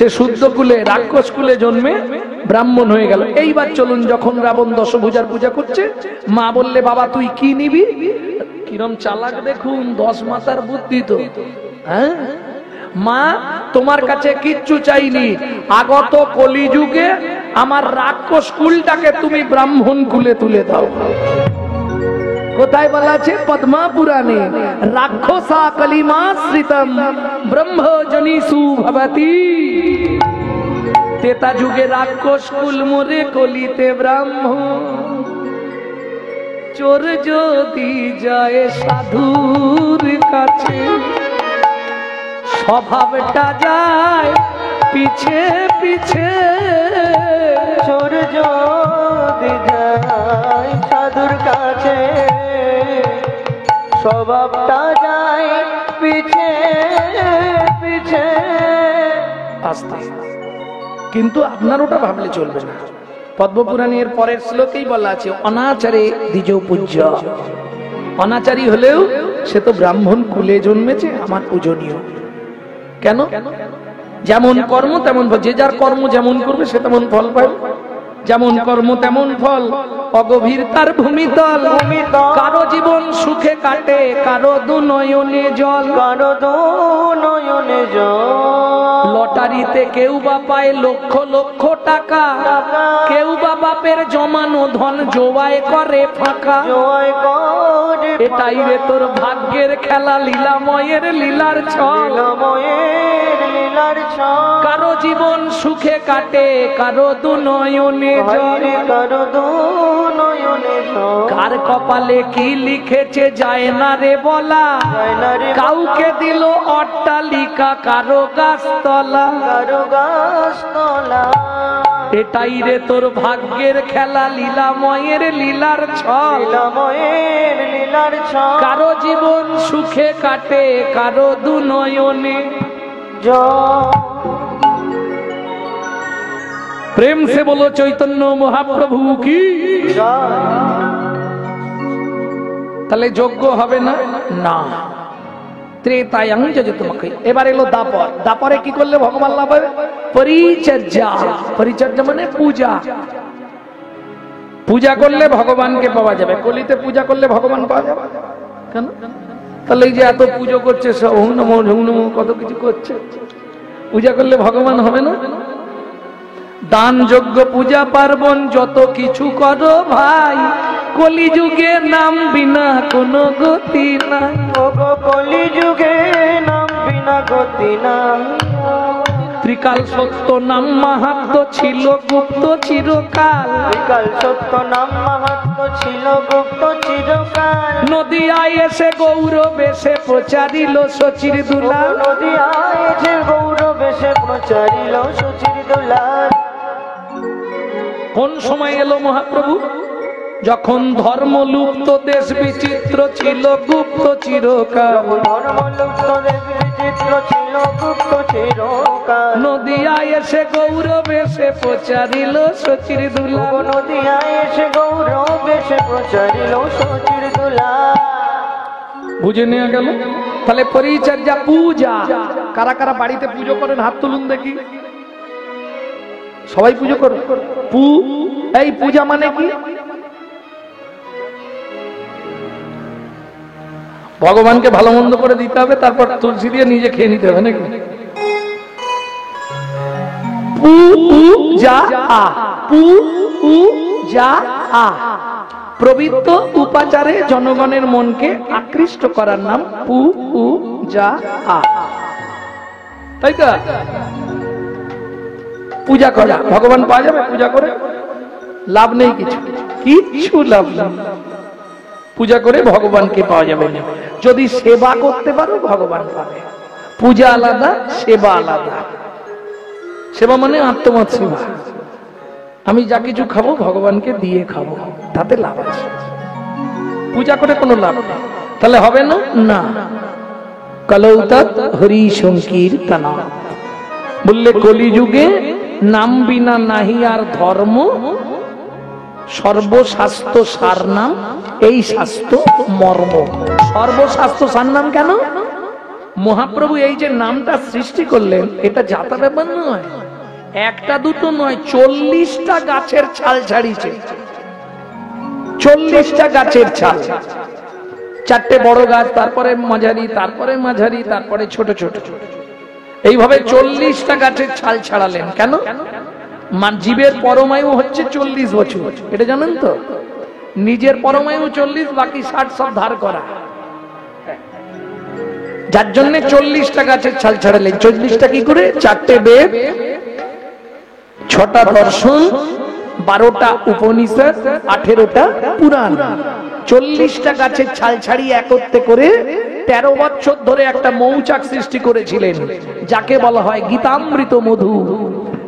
সে শুদ্ধ কুলে রাক্ষস কুলে জন্মে ব্রাহ্মণ হয়ে গেল। এইবার চলুন, যখন রাবণ দশভুজার পূজা করছে, মা বললে বাবা তুই কি নিবি? কিরম চালাক দেখুন, 10 মাথার বুদ্ধি তো। হ্যাঁ, মা তোমার কাছে কিচ্ছু চাইনি, আগত কলিযুগে আমার রাক্ষস কুলটাকে তুমি ব্রাহ্মণ কুলে তুলে দাও। কোথায় বলা আছে? পদ্মা পুরাণে, রাক্ষসা কলিমাশ্রিতম ব্রহ্মজনীষু ভবতি। তেতা যুগে রাক্ষস কুল মোরে কলিতে ব্রাহ্মণ। চোর যদি যায় সাধুর কাছে, স্বভাবটা যায় পিছে পিছে। চোর যদি যায় সাধুর কাছে, স্বভাবটা যায় পিছে পিছে। আস্তে, কিন্তু আপনার ওটা ভাবলে চলবে না। পদ্মপুরাণের পরের শ্লোকেই বলা আছে, অনাচারে দ্বিজ পূজ্য। অনাচারী হলেও সে তো ব্রাহ্মণ কুলে জন্মেছে, আমার পূজনীয়। কেন? যেমন কর্ম তেমন ফল। যে যার কর্ম যেমন করবে সে তেমন ফল পাবে। যেমন কর্ম তেমন ফল, অগভীর তার ভূমিতল। কারো জীবন সুখে কাটে, কারো দু নয়নে জল। কারো দু নয়নে জল। লটারিতে কেউ বা পায় লক্ষ লক্ষ টাকা, কেউ বা বাপের জমানো ধন জোয়ায় করে ফাঁকা। এটাই রে তোর ভাগ্যের খেলা, লীলাময়ের লীলার ছল। কারো জীবন সুখে কাটে, কারো দু নয়নে জল। কার কপালে কি লিখেছে যায় না রে বলা। কাউকে দিল অট্টালিকা, কারো গাছতলা। এটাই রে তোর ভাগ্যের খেলা, লীলাময়ের লীলার ছল। কারো জীবন সুখে কাটে, কারো দু নয়নে জল। প্রেম সে বলো চৈতন্য মহাপ্রভু কি। তাহলে যোগ্য হবে না? না। ত্রেতায়াং যদি তোমাকে। এবার এলো দাপর। দাপরে কি করলে ভগবান লাভ হবে? পরিচর্যা। পরিচর্যা মানে পূজা। পূজা করলে ভগবানকে পাওয়া যাবে। কলিতে পূজা করলে ভগবান পাওয়া যাবে কেন? তাহলে এই যে এত পুজো করছে, ওম নমঃ ওম নমঃ কত কিছু করছে, পূজা করলে ভগবান হবে না? দান যজ্ঞ পূজা পার্বণ যত কিছু করো ভাই, কলিযুগে নাম বিনা কোনো গতি নাই। কলিযুগে নাম বিনা গতি নাই। ত্রিকাল সত্য নাম মাহাত্ম ছিল গুপ্ত চিরকাল। ত্রিকাল সত্য নাম মাহাত্ম ছিল গুপ্ত চিরকাল। নদিয়ায় এসে গৌরব এসে প্রচারিল শচীর দুলাল। নদিয়ায় এসে গৌরব এসে প্রচারিল শচীর দুলাল। কোন সময় এলো মহাপ্রভু? যখন ধর্ম লুপ্ত দেশ বিচিত্র ছিল গুপ্ত চিরকাল। ধর্ম লুপ্ত দেশ বিচিত্র ছিল গুপ্ত চিরকাল। নদিয়ায় এসে গৌরব এসে প্রচারিল শচীর দুলাল। নদিয়ায় এসে গৌরব এসে প্রচারিল শচীর দুলাল। বুঝে নেওয়া গেল? তাহলে পরিচর্যা পূজা। কারা কারা বাড়িতে পুজো করেন হাত তুলুন দেখি। সবাই পুজো করো। এই পূজা মানে কি? ভগবানকে ভালো মন্দ করে দিতে হবে, তারপর তুলসী দিয়ে নিজে খেয়ে নিতে হবে নাকি? প্রবৃত্ত উপাচারে জনগণের মনকে আকৃষ্ট করার নাম পূজা। তাই তো? পূজা করা। ভগবান পাওয়া যাবে পূজা করে? লাভ নেই, কিছু লাভ নেই। পূজা করে ভগবানকে পাওয়া যাবে না। যদি সেবা করতে পারো ভগবান পাবে। পূজা আলাদা, সেবা আলাদা। সেবা মানে আত্মমত সেবা। আমি যা কিছু খাবো ভগবানকে দিয়ে খাবো, তাতে লাভ আছে। পূজা করে কোনো লাভ নেই। তাহলে হবে না? না। কলৌতৎ হরি সংকীর্তনা বললে কলিযুগে নাম বিনা নাহি আর ধর্ম। সর্বশাস্ত্র সার নাম এই শাস্ত্র মর্ম। সর্বশাস্ত্র সার নাম কেন? মহাপ্রভু এই যে নামটা সৃষ্টি করলেন, এটা যাতা ব্যাপার নয়, একটা দুটো নয়, 40টা গাছের ছাল ছাড়িয়েছে। 40টা গাছের ছাল, 4টে বড় গাছ, তারপরে মাঝারি, তারপরে মাঝারি, তারপরে ছোট ছোট, এইভাবে 40টা গাছের ছাল ছাড়ালেন। কেন? জীবের পরমায়ু হচ্ছে 40 বছর, এটা জানেন তো? নিজের পরমায়ু 40, বাকি 60 সব ধার করা, যার জন্য 40টা গাছের ছাল ছাড়ালেন। 40টা কি করে? 4টে বেদ, 6টা দর্শন, 12টা উপনিষদ, 18টা পুরাণ। 40টা গাছের ছাল ছাড়িয়ে একত্রে করে 13 বছর ধরে একটা মৌচাক সৃষ্টি করেছিলেন, যাকে বলা হয় গীতামৃত মধু।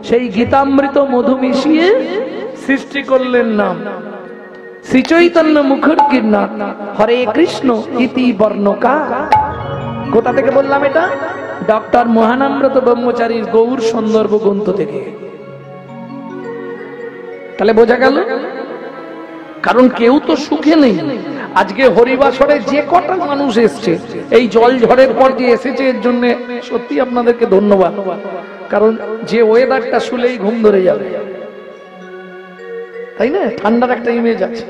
সেই গীতামৃত মধু মিশিয়ে সৃষ্টি করলেন নাম শ্রী চৈতন্য মুখর কীর্তন হরে কৃষ্ণ ইতি বর্ণকা। কোথা থেকে বললাম এটা? ডক্টর মহানামব্রত ব্রহ্মচারীর গৌর সন্দর্ভ গ্রন্থ থেকে। তাহলে বোঝা গেল, কারণ কেউ তো সুখে নেই। আজকে হরিবাসরে যে কটা মানুষ এসছে, এই জল ঝড়ের পর যে এসেছে, এর জন্য সত্যি আপনাদেরকে ধন্যবাদ। কারণ যে ওয়েদারটা শুলেই ঘুম ধরে যাবে, তাই না? ঠান্ডার একটা ইমেজ আছে,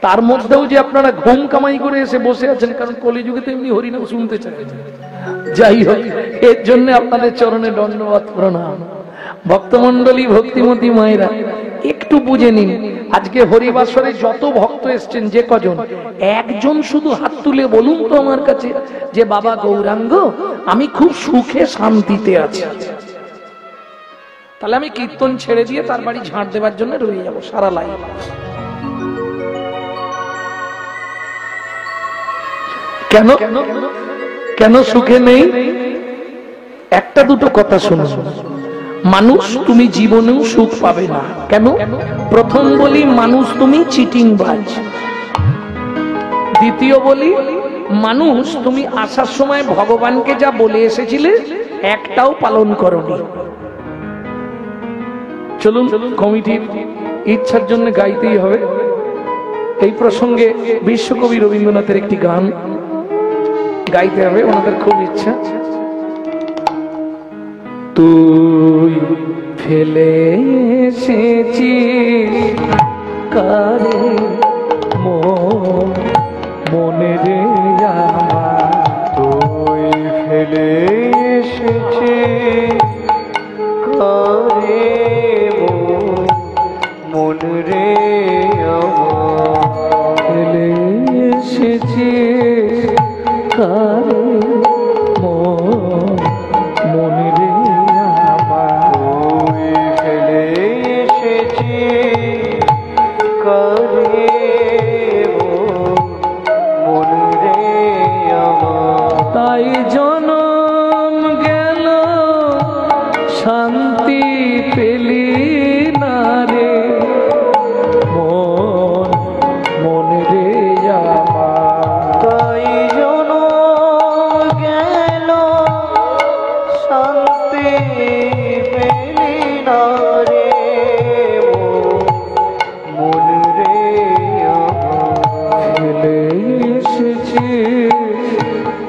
তার মধ্যেও যে আপনারা ঘুম কামাই করে এসে বসে আছেন, কারণ কলিযুগে তো এমনি হরিনাম শুনতে চায়। যাই হোক, এর জন্য আপনাদের চরণে দণ্ডবত প্রণাম। ভক্তমন্ডলী, ভক্তিমতী মায়েরা, একটু বুঝে নিন, আজকে হরিবাসরে যত ভক্ত এসছেন, যে কজন, একজন শুধু হাত তুলে বলুন তো আমার কাছে যে বাবা গৌরাঙ্গ, আমি খুব সুখে শান্তিতে আছি। তাহলে আমি কীর্তন ছেড়ে দিয়ে তার বাড়ি ঝাঁট দেবার জন্য রয়ে যাবো সারা লাইফ। কেন? কেন সুখে নেই? একটা দুটো কথা শুনো। মানুষ তুমি জীবনেও সুখ পাবে না। কেন? প্রথম বলি, মানুষ তুমি চিটিংবাজ। দ্বিতীয় বলি, মানুষ তুমি আসার সময় ভগবানকে যা বলে এসেছিলে একটাও পালন করনি। চলুন, কমিটির ইচ্ছার জন্য গাইতেই হবে। এই প্রসঙ্গে বিশ্বকবি রবীন্দ্রনাথের একটি গান গাইতে হবে, ওনাদের খুব ইচ্ছা। তুই ফেলে এসেছিস কারে মনে রে আমার, তুই ফেলে এসেছিস কারে মন রে আমার, ফেলে এসেছিস কারে মনে রে আমার, তুই ফেলে এসেছিস কারে মন রে আমার, তাই জনম গেল শান্তি পেলি না রে মন রে আমার, তাই জনম গেল শান্তি পেলি না রে মন রে আমার, ফেলে এসেছি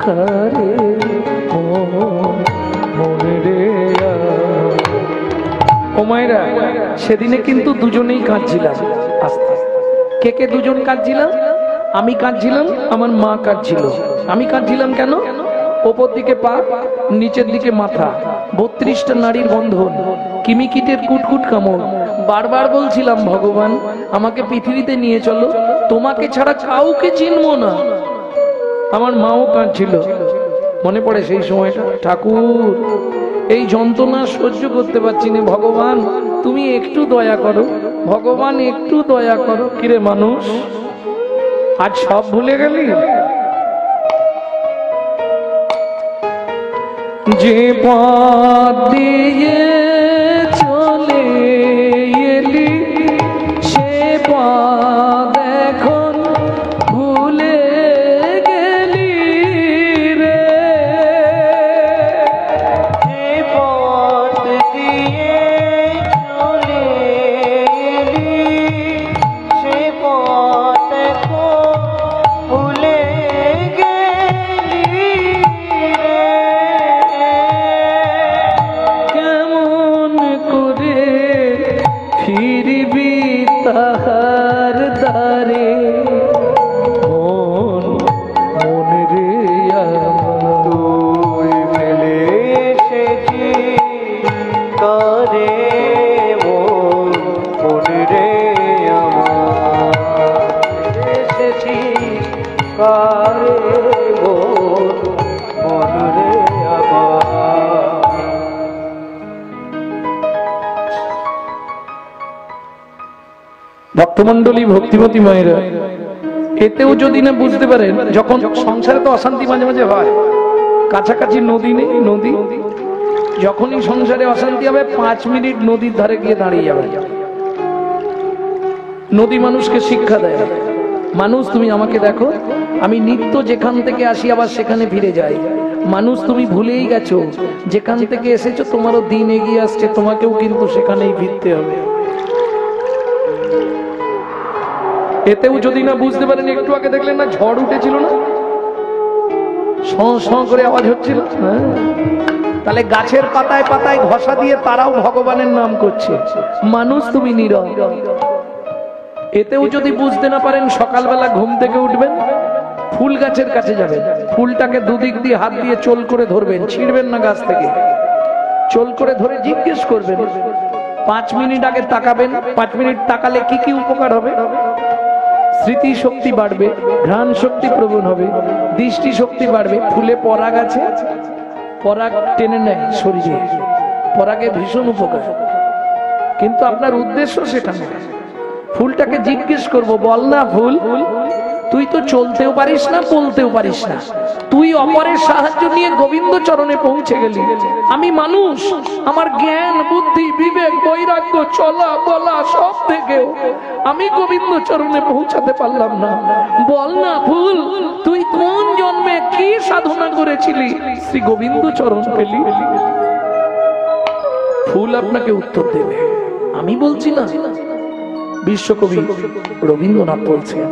কারে মনে রে আমার। ও মায়েরা, সেদিনে কিন্তু দুজনেই কাঁদছিলাম। আস্তে আস্তে কে কে দুজন কাঁদছিলাম? আমি কাঁদছিলাম, আমার মা কাঁদছিল। আমি কাঁদছিলাম কেন? ওপর দিকে পা, নিচের দিকে মাথা, 32টা নারীর বন্ধন, কিমিকিটের কুটকুট কামড়। বারবার বলছিলাম, ভগবান আমাকে পৃথিবীতে নিয়ে চলো, তোমাকে ছাড়া কাউকে চিনবো না। আমার মাও কাঁদছিল। মনে পড়ে সেই সময়টা, ঠাকুর এই যন্ত্রণা সহ্য করতে পারছি না, ভগবান তুমি একটু দয়া করো, ভগবান একটু দয়া করো। কিরে মানুষ, আজ সব ভুলে গেলি? যে পথ দিয়ে চলে এলি সে পথ এখন ভুলে গেলি রে, যে পথ দিয়ে চলে এলি সে পথ এখন ভুলে গেলি পারে মন রে আমার। ভক্তমন্ডলী, ভক্তিমতী মায়েরা, এতেও যদি না বুঝতে পারেন, যখন সংসারে তো অশান্তি মাঝে মাঝে হয়, কাছাকাছি নদী নেই, নদী যখনই সংসারে অশান্তি হবে 5 মিনিট নদীর ধারে গিয়ে দাঁড়িয়ে যাবে। নদী মানুষকে শিক্ষা দেয়, মানুষ তুমি আমাকে দেখো, আমি নিত্য যেখান থেকে আসি আবার সেখানে ফিরে যাই। মানুষ তুমি ভুলেই গেছো, যেখান থেকে এসেছো তোমারও দিন এগিয়ে আসছে, তোমাকেও কিন্তু সেখানেই ফিরতে হবে। এতেও যদি না বুঝতে পারেন, একটু আগে দেখলেন না ঝড় উঠেছিল না, স করে আওয়াজ হচ্ছিল, তাহলে গাছের পাতায় পাতায় ঘষা দিয়ে তারাও ভগবানের নাম করছে। মানুষ তুমি নীরব। এতেও যদি বুঝতে না পারেন, সকালবেলা ঘুম থেকে উঠবেন, ফুল গাছের কাছে যাবেন, ফুলটাকে দুদিক দিয়ে হাত দিয়ে চোল করে ধরবেন, ছিঁড়বেন না গাছ থেকে, চোল করে ধরে জিজ্ঞেস করবেন। 5 মিনিট আগে তাকাবেন, 5 মিনিট তাকালে কি কি উপকার হবে? স্মৃতি শক্তি বাড়বে, ঘ্রাণ শক্তি প্রবণ হবে, দৃষ্টি শক্তি বাড়বে। ফুলে পরাগ আছে, পরাগ টেনে নেয় শরীরে, পরাগে ভীষণ উপকার। কিন্তু আপনার উদ্দেশ্য সেটা নয়। ফুলটাকে জিজ্ঞেস করব, বল না ফুল, তুই তো চলতেও পারিস না, বলতেও পারিস না, তুই অপরের সাহায্য নিয়ে গোবিন্দ চরণে পৌঁছে গেলি। আমি মানুষ, আমার জ্ঞান বুদ্ধি বিবেক বৈরাগ্য চলা বলা সব থেকেও আমি গোবিন্দ চরণে পৌঁছাতে পারলাম না। বল না ফুল, তুই কোন জন্মে কি সাধনা করেছিলি শ্রী গোবিন্দ চরণ পেলি? ফুল আপনাকে উত্তর দেবে, আমি বলছি না, বিশ্বকবি রবীন্দ্রনাথ বলছেন।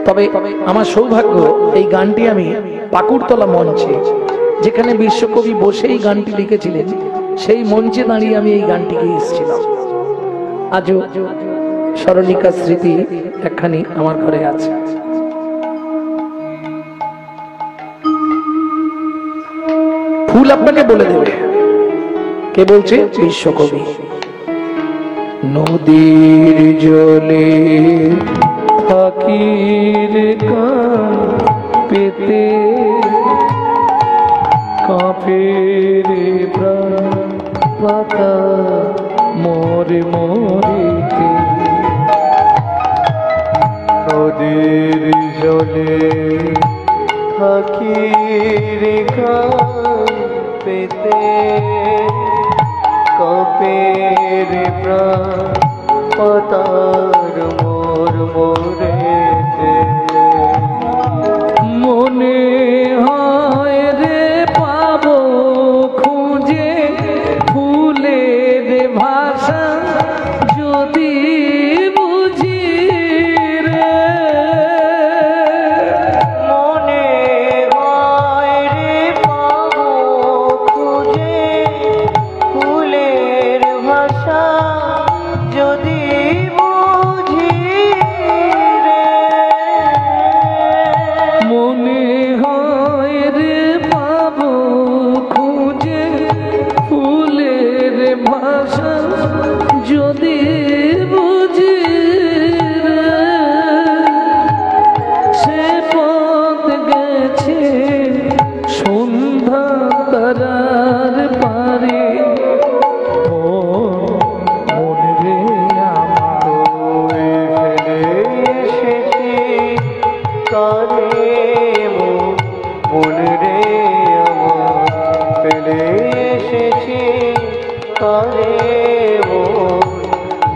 তবে আমার সৌভাগ্য, এই গানটি আমি পাকুড়তলা মঞ্চে, যেখানে বিশ্বকবি বসে এই গানটি লিখেছিলেন, সেই মঞ্চে দাঁড়িয়ে আমি এই গানটি গেয়েছিলাম। আজও সরলিকা স্মৃতি একখানি আমার ঘরে আছে। ফুল আপনাকে বলে দেবে। কে বলছে? বিশ্বকবি। নদীর জলে ফকির পেতে কাঁপের পাতা মোরে মোরেতে। নদীর জলে ফকির পেতে কাঁপের পাতার মোর মোরেতে। মনে হয় রে পাবো খুঁজে ফুলের ভাষা, যদি বুঝি রে। মনে হয় রে পাবো খুঁজে ফুলের ভাষা, যদি বুঝি রে। মনে হয় রে পাবো খুঁজে ফুলের ভাষা, যদি বুঝি রে। সে পথ গেছে সন্ধ্যা তারার পারে, মন রে আমার ওই ফেলে এসেছি কালে মন রে আমার, ফেলে এসেছি কালে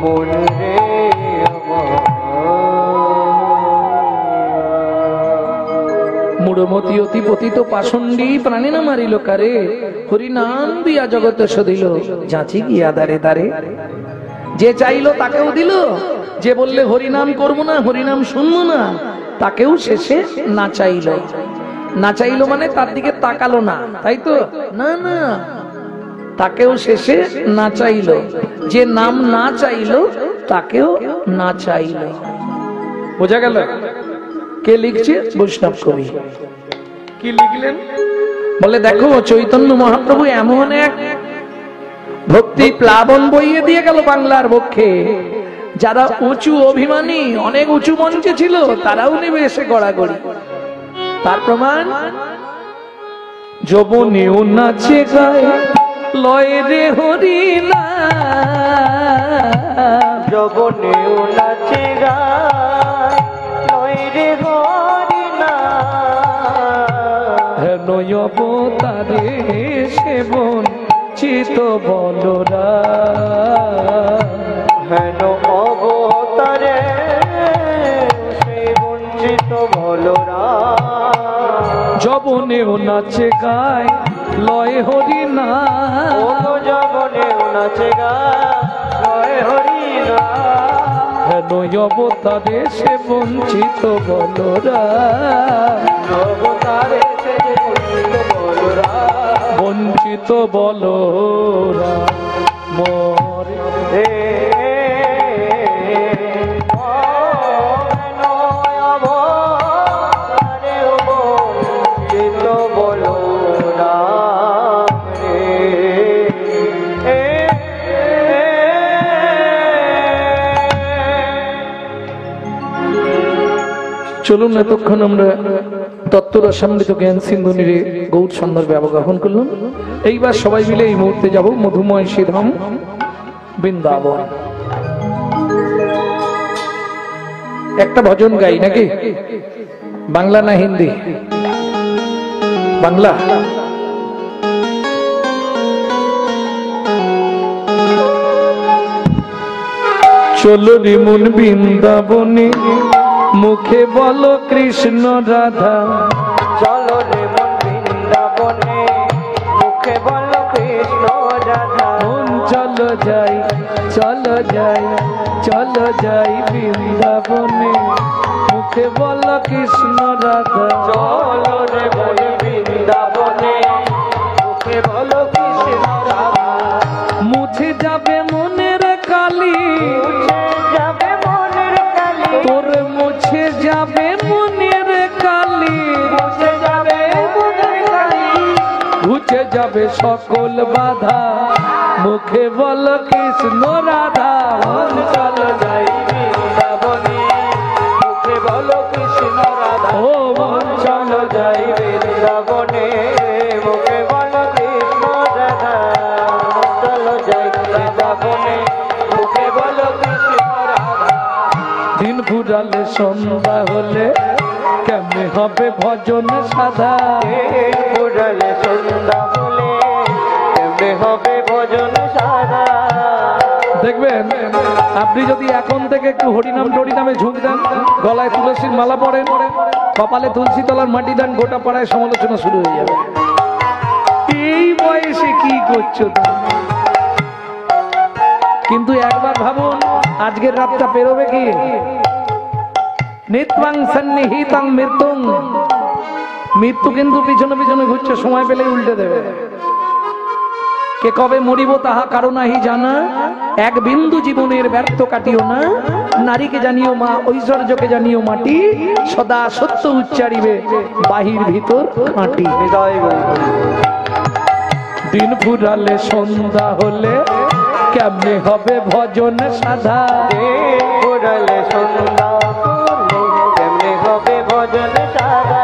মন রে আমার। মূঢ়মতি অতি পতিত পাষণ্ডী প্রাণী না মারিল কারে, হরি নাম দিয়া জগত সদিল, যাচি গিয়া দারে দারে। যে চাইলো তাকেও দিল, যে বললে হরিনাম করবো না, হরিনাম শুনবো না, তাকেও শেষে না চাইলো। না চাইলো মানে তার দিকে তাকালো না, তাই তো? না না, তাকেও শেষে না চাইলো। যে নাম না চাইলো তাকেও না চাইলো। বোঝা গেল? কে লিখছে? বৈষ্ণব কবি। কি লিখলেন? বলে দেখো, চৈতন্য মহাপ্রভু এমন এক ভক্তি প্লাবন বইয়ে দিয়ে গেল বাংলার বক্ষে, যারা উঁচু অভিমানী অনেক উঁচু মঞ্চে ছিল তারাও নেমে এসে গড়াগড়ি। তার প্রমাণ যবনেও নাচে গায় লয় রে হরি না, যবনেও নাচে গায় লয় রে হরি না, হেন অবতারে সেবন চিত বলরা, হেন অবতারে সে বঞ্চিত বলরা, যবনেও নাচে গায় লয় হরি না, ও যবনেও নাচে গায় লয় হরি না, হেন অবতারে সে বঞ্চিত বলরা, অবতারে সে বঞ্চিত বলরা, বঞ্চিত বলরা মরে হে চলুন এতক্ষণ আমরা তত্ত্বরসামৃত জ্ঞান সিন্ধু নিরে গৌর সন্দর্ভে অবগাহন করলাম। এইবার সবাই মিলে এই মুহূর্তে যাব মধুময় শ্রীধাম বৃন্দাবন। একটা ভজন গাই নাকি? বাংলা না হিন্দি? বাংলা। চলো রে মন বৃন্দাবনে মুখে বলো কৃষ্ণ রাধা, চলো রে মন বৃন্দাবনে মুখে বলো কৃষ্ণ রাধা, মন চলো যাই চলো যাই চলো যাই বৃন্দাবনে মুখে বলো কৃষ্ণ রাধা, চলো রে মন বৃন্দাবনে মুখে বলো কৃষ্ণ রাধা, মুছে যাবে মনের কালি, মুছে যাবে মনের কালি, তোর মুছে যাবে মনের কালি, মুছে যাবে মনের কালি, ঘুচে যাবে সকল বাধা মুখে বল কৃষ্ণ রাধা, মন চলো যাই বৃন্দাবনে মুখে বলো কৃষ্ণ রাধা, ও মন চলো যাই বৃন্দাবনে মুখে বলো কৃষ্ণ রাধা, মন চলো যাই বৃন্দাবনে মুখে বলো কৃষ্ণ রাধা, দিন ফুরালে সন্ধ্যা হলে কেমনে হবে ভজন সাধা, পুরালে সন্ধ্যা হলে কেমনে হবে ভজন সাধা, দেখবেন আপনি যদি এখন থেকে একটু হরিনাম টরিনামে ঝুঁক দেন, গলায় তুলসীর মালা পরেন, কপালে তুলসী তলার মাটি দেন, গোটা পাড়ায় সমালোচনা শুরু হয়ে যাবে। এই বয়সে কি করছো তুমি? কিন্তু একবার ভাবুন আজকের রাতটা পেরোবে কি? নিত্যাং সন্নিহিতাং মৃত্যুং, মৃত্যু কিন্তু পিছনে পিছনে ঘুরছে, সময় পেলে উল্টে দেবে। কে কবে মরিব তাহা কারো নাহি জানা, এক বিন্দু জীবনের ব্যর্থ কাটিও না, নারীকে জানিও মা ঐশ্বর্যকে জানিও মাটি, সদা সত্য উচ্চারিবে বাহির ভিতর খাঁটি। দিন ফুরালে সন্ধ্যা হলে কেমনে হবে ভজন সাধা, পুরালে সন্ধ্যা হলে কেমনে হবে ভজন সাধা,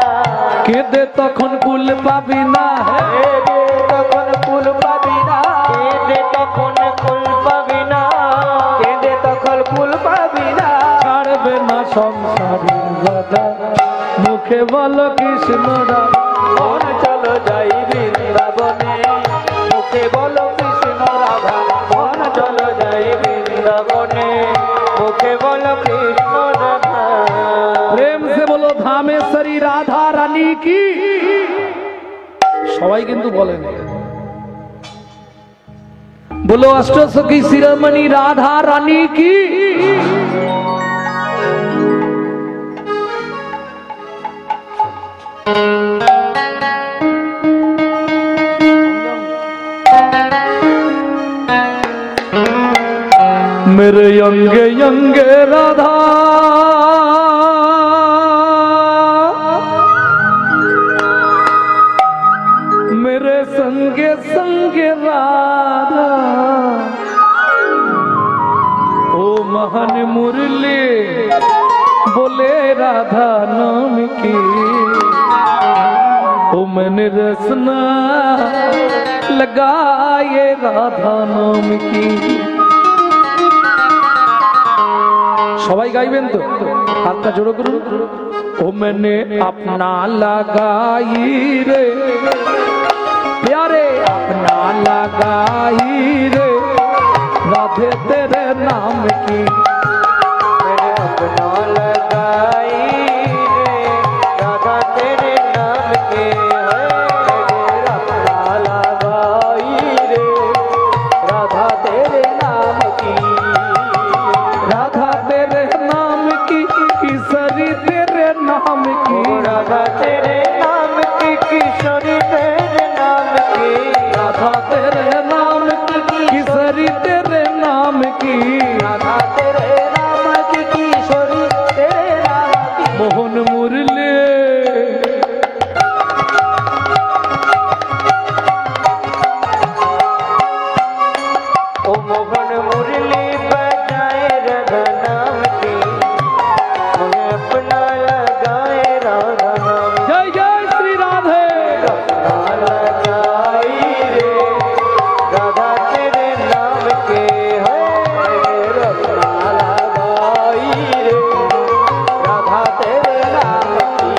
কেঁদে তখন কুল পাবি না, কেঁদে তখন কুল পাবি না, কেঁদে তখন কুল পাবি না, কেঁদে তখন কুল পাবি না, ছাড়বে না সংসারের বাধা মুখে বলো কৃষ্ণ রাধা, মন চলো যাই বৃন্দাবনে মুখে বলো কৃষ্ণ রাধা, মন চলো যাই বৃন্দাবনে মুখে বলো কৃষ্ণ রাধা, প্রেম সে বলো ধামেশ্বরী রাধা রানী কি। সবাই কিন্তু বলেন বলো অষ্টসখী শিরোমণি রাধা রানী কি। मेरे अंगे अंगे राधा मेरे संगे संगे राधा ओ महा मोहन मुरली बोले राधा नाम की, ओ मैंने रसना लगाए राधा नाम की। সবাই গাইবেন তো, হাতটা জোড়ো করুন। ओ मैंने अपना लगाई रे प्यारे, अपना लगाई रे राधे तेरे नाम की। मैंने अपना लगाई रे राधा तेरे नाम के, अपना लगाई रे राधा तेरे नाम की। राधा तेरे नाम की किशोरी तेरे नाम की, राधा तेरे नाम की किशोरी तेरे नाम की। राधा तेरे नाम की किशोरी तेरे नाम की, राधा तेरे नाम की किशोरी तेरे नाम की। मोहन मुरली ओ मोहन मुरली बजाए राधा नाम की, मुझे अपना लगाए राधा नाम की। जय जय श्री राधे। अपना लगाई रे राधा तेरे नाम के, है अपना लगाई रे राधा तेरे नाम की।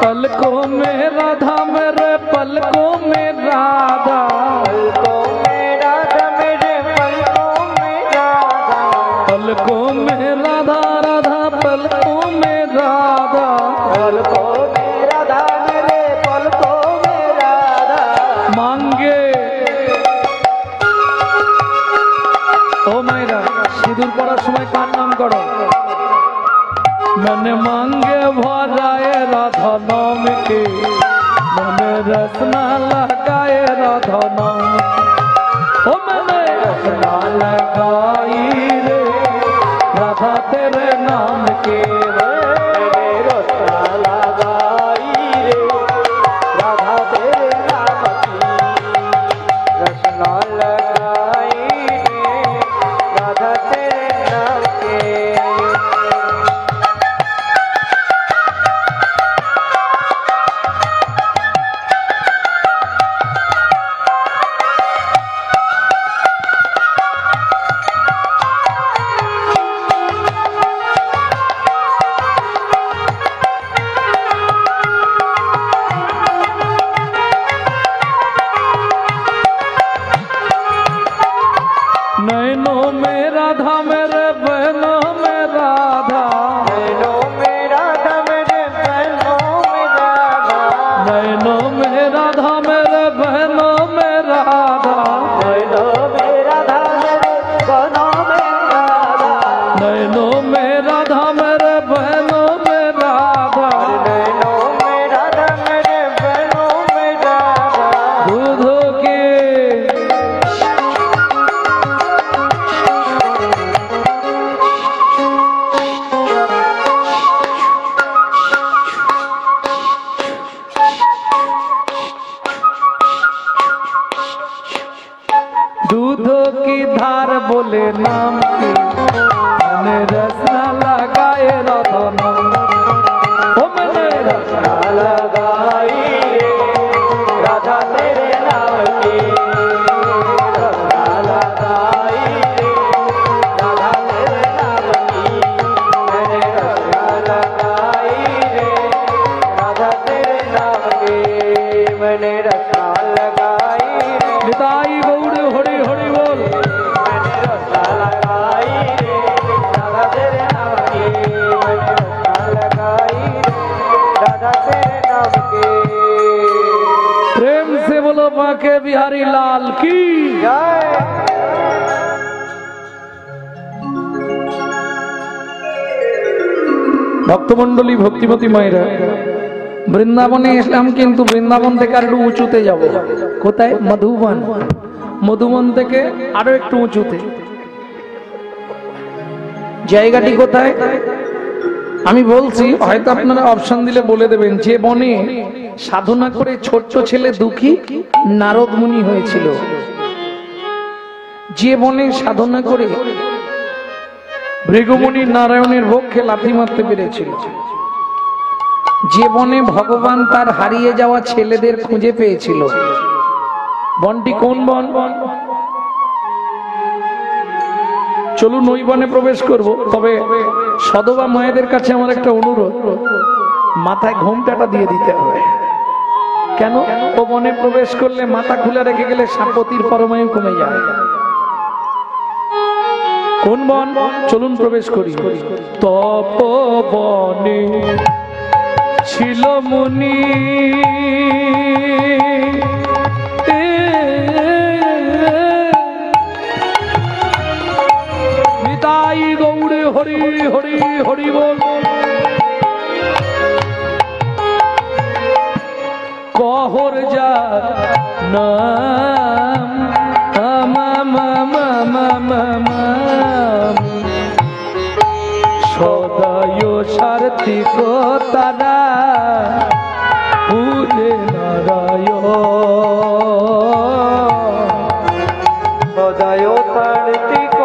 पलकों में राधा मेरे पलकों में राधा, पलकों में राधा मेरे पलकों में राधा। पलकों में राधा राधा पलकों में राधा, पलकों में राधा मेरे पलकों में राधा। मांगे ओ मायरा সিঁদুর পড়ার সময় কার নাম করো? मैंने मांगे भराए राधा नाम के, मैंने रसना लगाए राधा नाम की। ओ मैंने रसना लगाई रे राधा तेरे नाम के, मैंने रसना लगाई रे राधा तेरे नाम की। रसना लगाई रे राधा तेरे नाम के। नैनों में राधा मेरे बहनों में राधा, बहनों में राधा मेरे बहनों में राधा। नैनों में राधा मेरे बहनों में राधा, बहनों में राधा मेरे बहनों में राधा। नैनों में राधा मेरे बहनों में राधा, नैनों में राधा मेरे बहनों में राधा। दूध के दूधों की धार बोले नाम की, मैंने रसना लगाए राधा नाम। ओ मैंने रसना लगाई रे राधा तेरे नाम की। रसना लगाई रे राधा तेरे नाम की। मैंने रसना लगाई रे राधा तेरे नाम की। मैंने रसना लगाई रे निताई गौड़ हरि हरि बोल। मैंने रसना लगाई रे राधा तेरे नाम की। मैंने रसना लगाई रे राधा तेरे नाम की। प्रेम से बोलो बांके बिहारी लाल की। जय। ভক্তমন্ডলী ভক্তিমতী মায়েরা, বৃন্দাবনে এসলাম, কিন্তু বৃন্দাবন থেকে আর একটু উঁচুতে যাব। কোথায়? মধুবন। মধুবন থেকে আরো একটু উঁচুতে। জায়গাটি কোথায় আমি বলছি, হয়তো আপনারা অপশন দিলে বলে দেবেন। যে বনে সাধনা করে ছোট্ট ছেলে দুঃখী নারদ মুনি হয়েছিল, যে বনে সাধনা করে ভৃগুমুনি নারায়ণের বক্ষে লাথি মারতে পেরেছিল, যে বনে ভগবান তার হারিয়ে যাওয়া ছেলেদের খুঁজে পেয়েছিল, বনটি কোন বন? চলুন ওই বনে প্রবেশ করব। তবে সদবা মায়েদের কাছে আমার একটা অনুরোধ, মাথায় ঘোমটাটা দিয়ে দিতে হবে। কেন? ও বনে প্রবেশ করলে মাথা খুলে রেখে গেলে সাপতির পরমায়ু কমে যায়। কোন বন? চলুন প্রবেশ করি। তপবনে ছিল মুনি, নিতাই গৌড়ে হরি হরি হরি বল। কহর যা নাম সদায় সার্থিক তারা পূজে নারায়ণ, সদায় কার্তিক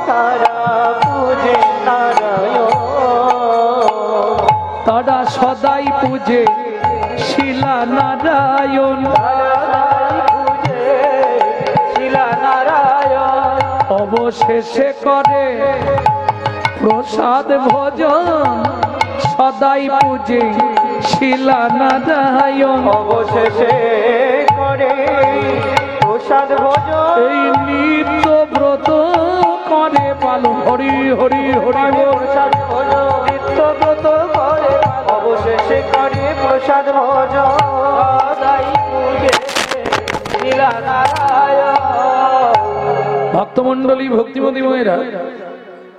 তারা পূজে নারায়ণ, তারা সদাই পূজে শিলা নারায়ণ, পূজে শিলা নারায়ণ, অবশেষে করে প্রসাদ ভোজন, সদাই পূজে শিলা নারায়ণ, অবশেষে করে প্রসাদ ভোজন, এই নিত্য ব্রত করে পালন। হরি হরি হরি বল। প্রসাদ ভোজন নিত্য ব্রত করে, অবশেষে করে প্রসাদ ভোজন, সদাই পূজে শিলা নারায়ণ। ভক্তমন্ডলী ভক্তিমতী মায়েরা,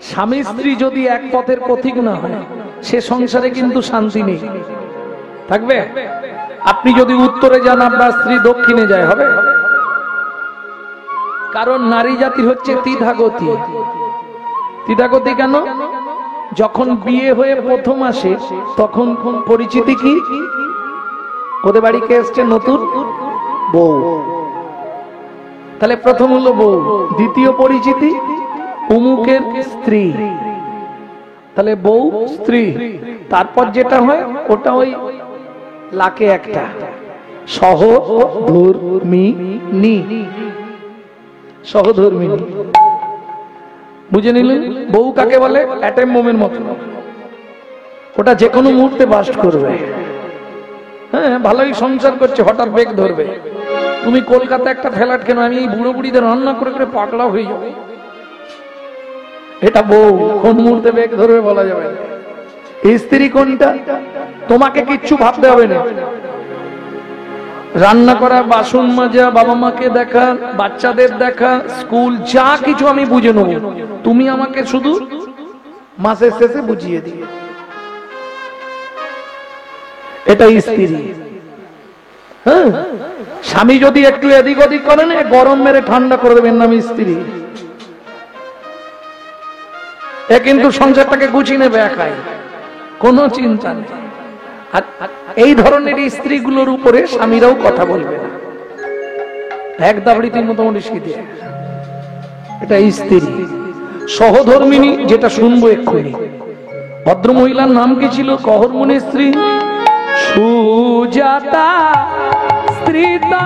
স্বামী স্ত্রী যদি এক পথের পথিক না হয়, সে সংসারে কিন্তু শান্তি নেই। থাকবে? আপনি যদি উত্তরে যান, আপনার স্ত্রী দক্ষিণে যায়, হবে? কারণ নারী জাতির হচ্ছে দ্বিধাগতি। দ্বিধাগতি কেন? যখন বিয়ে হয়ে প্রথম আসে তখন পরিচিতি কি? ওদের বাড়িতে এসছে নতুন বউ, তাহলে প্রথম হলো বউ। দ্বিতীয় পরিচিতি অমুকের স্ত্রী, তাহলে বউ স্ত্রী। তারপর যেটা হয় ওটা ওই লাকে একটা সহধর্মিনী। সহধর্মিনী বুঝে নিলেন? বউ কাকে বলে? অ্যাটম বোমের মতো, ওটা যে কোনো মুহূর্তে বাস্ট করবে। হ্যাঁ, ভালোই সংসার করছে, হঠাৎ বেগ ধরবে। তুমি কলকাতা একটা ফ্ল্যাট কেন, আমি এই বুড়ো বুড়িদের রান্না করে করে পাগলা হয়ে যাবো। এটা বউ, কোন মুহূর্তে বেগ ধরবে বলা যাবে না। স্ত্রী কোনটা? তোমাকে কিচ্ছু ভাবতে হবে না। রান্না করা, বাসন মাজা, বাবা মাকে দেখা, বাচ্চাদের দেখা, স্কুল, যা কিছু আমি বুঝে নেব। তুমি আমাকে শুধু মাসের শেষে বুঝিয়ে দিও। এটা স্ত্রী। হ্যাঁ, স্বামী যদি একটু এদিক ওদিক করেন, গরম মেরে ঠান্ডা করে দেবেন, নাম স্ত্রী। এ কিন্তু সংসারটাকে গুছিয়ে নেবে একাই, কোনো চিন্তা নেই। আর এই ধরনের স্ত্রীগুলোর উপরে স্বামীরাও কথা বলবে না, এক দাবড়িতে মোটামুটি শিখে। এটা স্ত্রী। সহধর্মিনী, যেটা শুনবো এক্ষুনি। ভদ্র মহিলার নাম কি ছিল? কহর মুনির স্ত্রী সুজাতা স্ত্রীতা